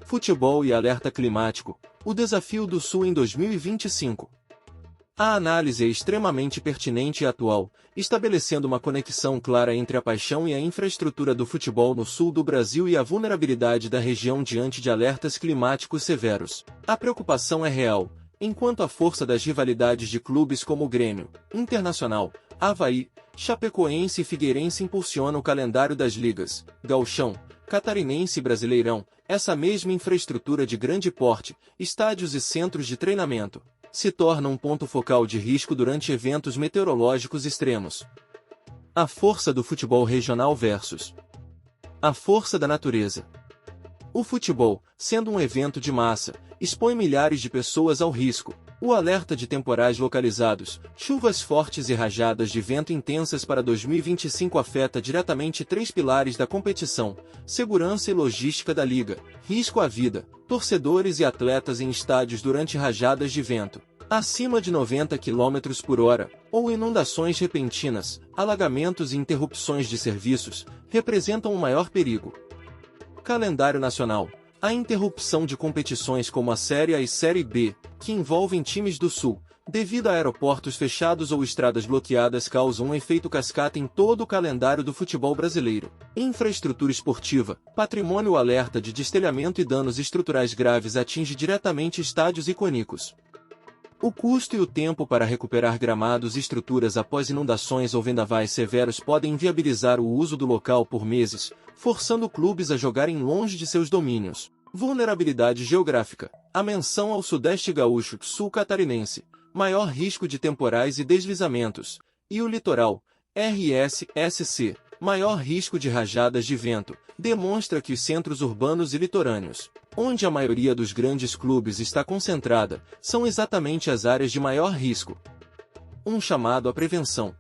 Futebol e alerta climático, o desafio do Sul em 2025. A análise é extremamente pertinente e atual, estabelecendo uma conexão clara entre a paixão e a infraestrutura do futebol no sul do Brasil e a vulnerabilidade da região diante de alertas climáticos severos. A preocupação é real, enquanto a força das rivalidades de clubes como o Grêmio, Internacional, Avaí, Chapecoense e Figueirense impulsiona o calendário das ligas, Gauchão, Catarinense e Brasileirão. Essa mesma infraestrutura de grande porte, estádios e centros de treinamento, se torna um ponto focal de risco durante eventos meteorológicos extremos. A força do futebol regional versus a força da natureza. O futebol, sendo um evento de massa, expõe milhares de pessoas ao risco. O alerta de temporais localizados, chuvas fortes e rajadas de vento intensas para 2025 afeta diretamente três pilares da competição: segurança e logística da liga, risco à vida, torcedores e atletas em estádios durante rajadas de vento acima de 90 km por hora, ou inundações repentinas, alagamentos e interrupções de serviços, representam o maior perigo. Calendário nacional. A interrupção de competições como a Série A e Série B, que envolvem times do Sul, devido a aeroportos fechados ou estradas bloqueadas, causam um efeito cascata em todo o calendário do futebol brasileiro. Infraestrutura esportiva, patrimônio. O alerta de destelhamento e danos estruturais graves atinge diretamente estádios icônicos. O custo e o tempo para recuperar gramados e estruturas após inundações ou vendavais severos podem inviabilizar o uso do local por meses, forçando clubes a jogarem longe de seus domínios. Vulnerabilidade geográfica. A menção ao Sudeste Gaúcho, Sul Catarinense, maior risco de temporais e deslizamentos, e o litoral, RS-SC, maior risco de rajadas de vento, demonstra que os centros urbanos e litorâneos, onde a maioria dos grandes clubes está concentrada, são exatamente as áreas de maior risco. Um chamado à prevenção.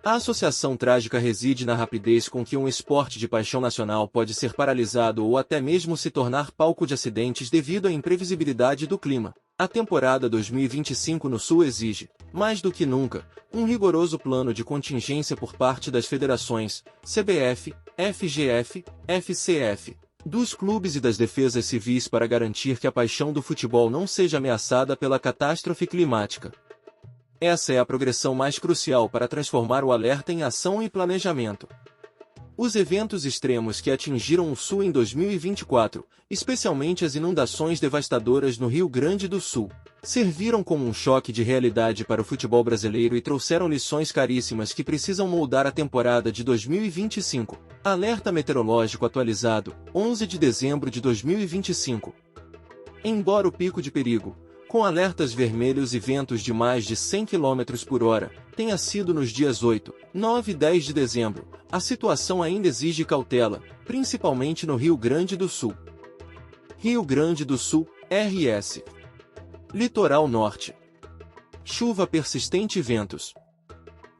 A associação trágica reside na rapidez com que um esporte de paixão nacional pode ser paralisado ou até mesmo se tornar palco de acidentes devido à imprevisibilidade do clima. A temporada 2025 no Sul exige, mais do que nunca, um rigoroso plano de contingência por parte das federações, CBF, FGF, FCF, dos clubes e das defesas civis para garantir que a paixão do futebol não seja ameaçada pela catástrofe climática. Essa é a progressão mais crucial para transformar o alerta em ação e planejamento. Os eventos extremos que atingiram o Sul em 2024, especialmente as inundações devastadoras no Rio Grande do Sul, serviram como um choque de realidade para o futebol brasileiro e trouxeram lições caríssimas que precisam moldar a temporada de 2025. Alerta meteorológico atualizado, 11 de dezembro de 2025. Embora o pico de perigo, com alertas vermelhos e ventos de mais de 100 km por hora, tenha sido nos dias 8, 9 e 10 de dezembro, a situação ainda exige cautela, principalmente no Rio Grande do Sul. Rio Grande do Sul, RS. Litoral Norte. Chuva persistente e ventos.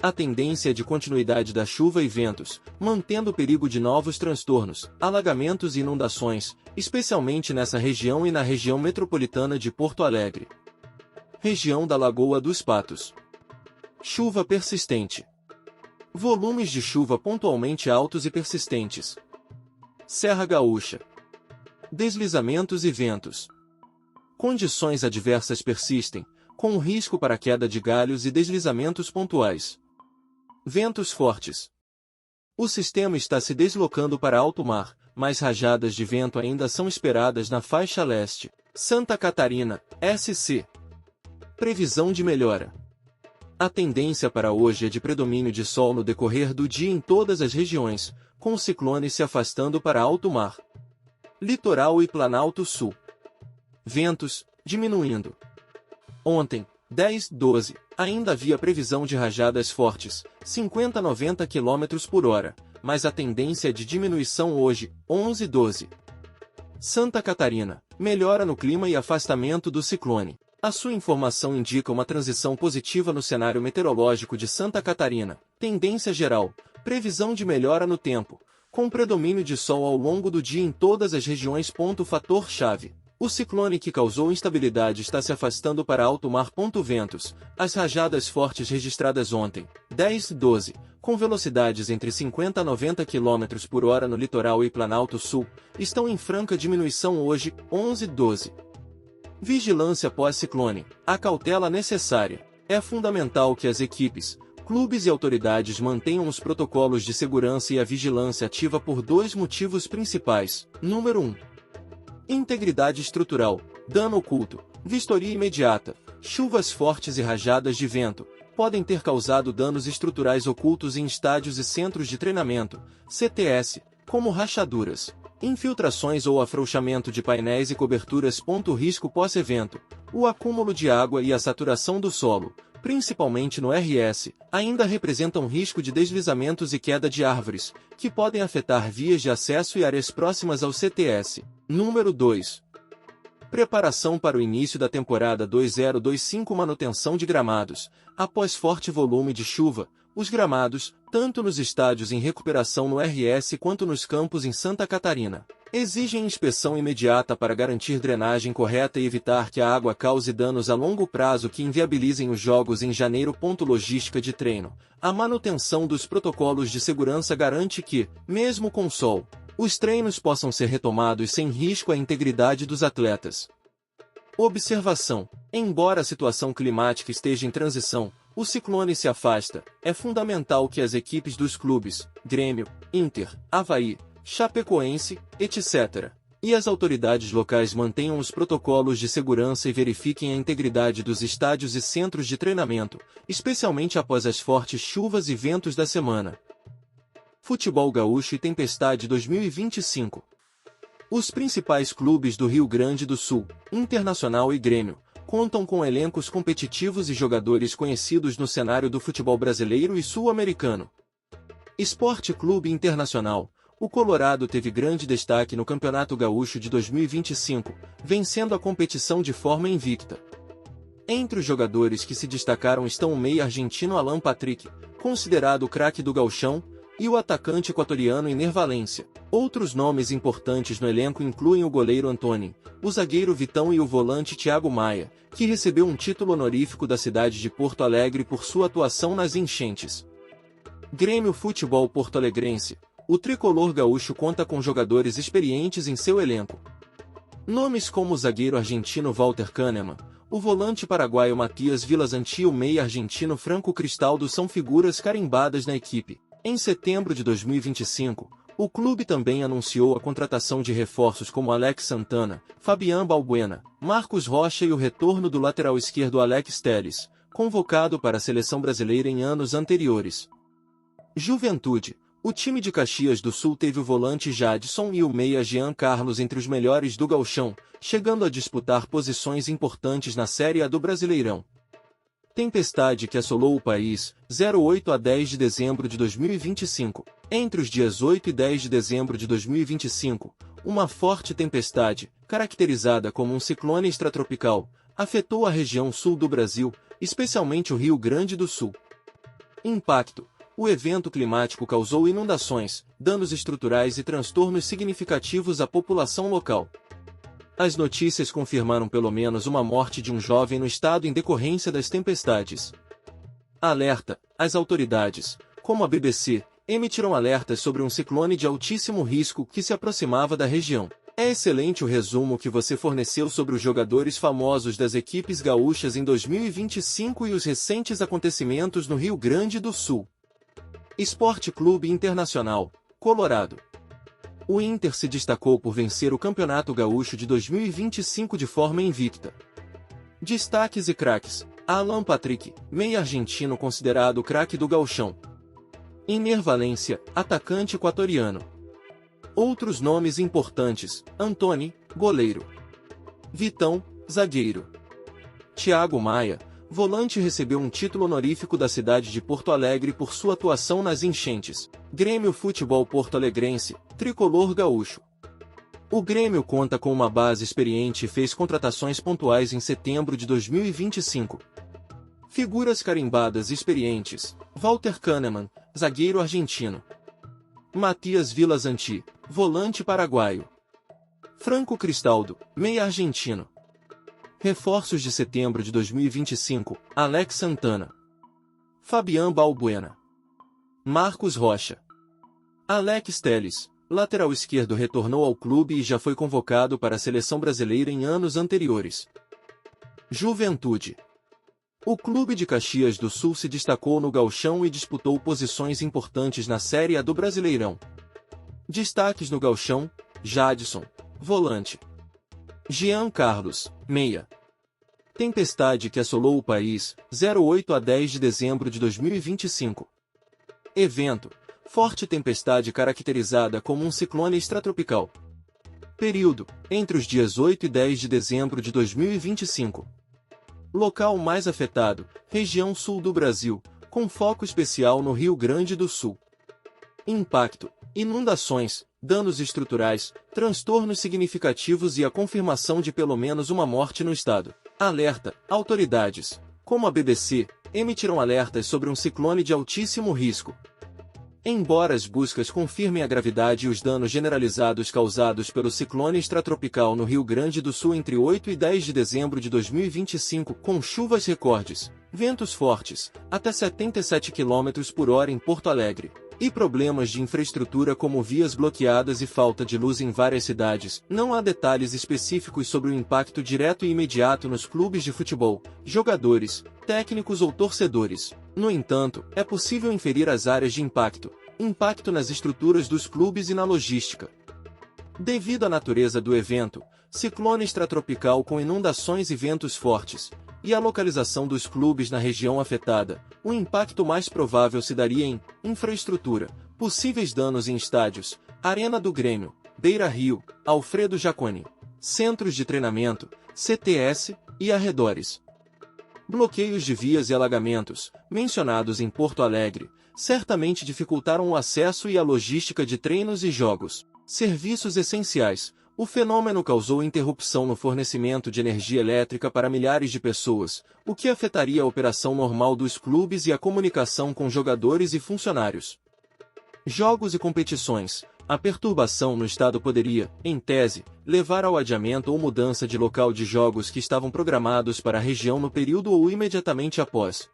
A tendência é de continuidade da chuva e ventos, mantendo o perigo de novos transtornos, alagamentos e inundações, especialmente nessa região e na região metropolitana de Porto Alegre. Região da Lagoa dos Patos. Chuva persistente. Volumes de chuva pontualmente altos e persistentes. Serra Gaúcha. Deslizamentos e ventos. Condições adversas persistem, com risco para queda de galhos e deslizamentos pontuais. Ventos fortes. O sistema está se deslocando para alto mar, mas rajadas de vento ainda são esperadas na faixa leste. Santa Catarina, SC. Previsão de melhora. A tendência para hoje é de predomínio de sol no decorrer do dia em todas as regiões, com o ciclone se afastando para alto mar. Litoral e Planalto Sul. Ventos, diminuindo. Ontem, 10-12, ainda havia previsão de rajadas fortes, 50 a 90 km por hora, mas a tendência é de diminuição hoje, 11-12. Santa Catarina, melhora no clima e afastamento do ciclone. A sua informação indica uma transição positiva no cenário meteorológico de Santa Catarina. Tendência geral, previsão de melhora no tempo, com predomínio de sol ao longo do dia em todas as regiões. Fator-chave. O ciclone que causou instabilidade está se afastando para alto mar. Ventos. As rajadas fortes registradas ontem, 10-12, com velocidades entre 50 a 90 km por hora no litoral e Planalto Sul, estão em franca diminuição hoje, 11/12. Vigilância pós-ciclone. A cautela necessária. É fundamental que as equipes, clubes e autoridades mantenham os protocolos de segurança e a vigilância ativa por dois motivos principais. Número 1. Integridade estrutural. Dano oculto. Vistoria imediata. Chuvas fortes e rajadas de vento podem ter causado danos estruturais ocultos em estádios e centros de treinamento, CTS, como rachaduras, infiltrações ou afrouxamento de painéis e coberturas. Risco pós-evento. O acúmulo de água e a saturação do solo, principalmente no RS, ainda representam risco de deslizamentos e queda de árvores, que podem afetar vias de acesso e áreas próximas ao CTS. Número 2. Preparação para o início da temporada 2025. Manutenção de gramados. Após forte volume de chuva, os gramados, tanto nos estádios em recuperação no RS quanto nos campos em Santa Catarina, exigem inspeção imediata para garantir drenagem correta e evitar que a água cause danos a longo prazo que inviabilizem os jogos em janeiro. Logística de treino. A manutenção dos protocolos de segurança garante que, mesmo com sol, os treinos possam ser retomados sem risco à integridade dos atletas. Observação. Embora a situação climática esteja em transição, o ciclone se afasta. É fundamental que as equipes dos clubes, Grêmio, Inter, Avaí, Chapecoense, etc., e as autoridades locais mantenham os protocolos de segurança e verifiquem a integridade dos estádios e centros de treinamento, especialmente após as fortes chuvas e ventos da semana. Futebol Gaúcho e Tempestade 2025. Os principais clubes do Rio Grande do Sul, Internacional e Grêmio, contam com elencos competitivos e jogadores conhecidos no cenário do futebol brasileiro e sul-americano. Esporte Clube Internacional. O Colorado teve grande destaque no Campeonato Gaúcho de 2025, vencendo a competição de forma invicta. Entre os jogadores que se destacaram estão o meia argentino Alan Patrick, considerado o craque do gauchão, e o atacante equatoriano Iner Valência. Outros nomes importantes no elenco incluem o goleiro Antony, o zagueiro Vitão e o volante Thiago Maia, que recebeu um título honorífico da cidade de Porto Alegre por sua atuação nas enchentes. Grêmio Futebol Porto-Alegrense. O tricolor gaúcho conta com jogadores experientes em seu elenco. Nomes como o zagueiro argentino Walter Kahneman, o volante paraguaio Matias Villasante e o meia argentino Franco Cristaldo são figuras carimbadas na equipe. Em setembro de 2025, o clube também anunciou a contratação de reforços como Alex Santana, Fabián Balbuena, Marcos Rocha e o retorno do lateral esquerdo Alex Telles, convocado para a seleção brasileira em anos anteriores. Juventude. O time de Caxias do Sul teve o volante Jadson e o meia Jean Carlos entre os melhores do gauchão, chegando a disputar posições importantes na Série A do Brasileirão. Tempestade que assolou o país, 08 a 10 de dezembro de 2025. Entre os dias 8 e 10 de dezembro de 2025, uma forte tempestade, caracterizada como um ciclone extratropical, afetou a região sul do Brasil, especialmente o Rio Grande do Sul. Impacto. O evento climático causou inundações, danos estruturais e transtornos significativos à população local. As notícias confirmaram pelo menos uma morte de um jovem no estado em decorrência das tempestades. Alerta. As autoridades, como a BBC, emitiram alertas sobre um ciclone de altíssimo risco que se aproximava da região. É excelente o resumo que você forneceu sobre os jogadores famosos das equipes gaúchas em 2025 e os recentes acontecimentos no Rio Grande do Sul. Esporte Clube Internacional, Colorado. O Inter se destacou por vencer o Campeonato Gaúcho de 2025 de forma invicta. Destaques e craques. Alan Patrick, meia argentino considerado o craque do gauchão. Iner Valência, atacante equatoriano. Outros nomes importantes: Antony, goleiro. Vitão, zagueiro. Thiago Maia, volante, recebeu um título honorífico da cidade de Porto Alegre por sua atuação nas enchentes. Grêmio Futebol Porto-Alegrense, tricolor gaúcho. O Grêmio conta com uma base experiente e fez contratações pontuais em setembro de 2025. Figuras carimbadas experientes: Walter Kahneman, zagueiro argentino. Matias Villasante, volante paraguaio. Franco Cristaldo, meia argentino. Reforços de setembro de 2025, Alex Santana. Fabián Balbuena. Marcos Rocha. Alex Telles, lateral esquerdo, retornou ao clube e já foi convocado para a seleção brasileira em anos anteriores. Juventude. O clube de Caxias do Sul se destacou no Gauchão e disputou posições importantes na Série A do Brasileirão. Destaques no Gauchão: Jadson, volante. Jean Carlos, meia. Tempestade que assolou o país, 08 a 10 de dezembro de 2025. Evento: forte tempestade caracterizada como um ciclone extratropical. Período: entre os dias 8 e 10 de dezembro de 2025. Local mais afetado: região sul do Brasil, com foco especial no Rio Grande do Sul. Impacto: inundações, danos estruturais, transtornos significativos e a confirmação de pelo menos uma morte no estado. Alerta: autoridades, como a BBC, emitiram alertas sobre um ciclone de altíssimo risco. Embora as buscas confirmem a gravidade e os danos generalizados causados pelo ciclone extratropical no Rio Grande do Sul entre 8 e 10 de dezembro de 2025, com chuvas recordes, ventos fortes, até 77 km/h em Porto Alegre, e problemas de infraestrutura como vias bloqueadas e falta de luz em várias cidades, não há detalhes específicos sobre o impacto direto e imediato nos clubes de futebol, jogadores, técnicos ou torcedores. No entanto, é possível inferir as áreas de impacto nas estruturas dos clubes e na logística. Devido à natureza do evento, ciclone extratropical com inundações e ventos fortes, e a localização dos clubes na região afetada, o impacto mais provável se daria em infraestrutura, possíveis danos em estádios, Arena do Grêmio, Beira-Rio, Alfredo Jaconi, centros de treinamento, CTS, e arredores. Bloqueios de vias e alagamentos, mencionados em Porto Alegre, certamente dificultaram o acesso e a logística de treinos e jogos. Serviços essenciais. O fenômeno causou interrupção no fornecimento de energia elétrica para milhares de pessoas, o que afetaria a operação normal dos clubes e a comunicação com jogadores e funcionários. Jogos e competições. A perturbação no estado poderia, em tese, levar ao adiamento ou mudança de local de jogos que estavam programados para a região no período ou imediatamente após.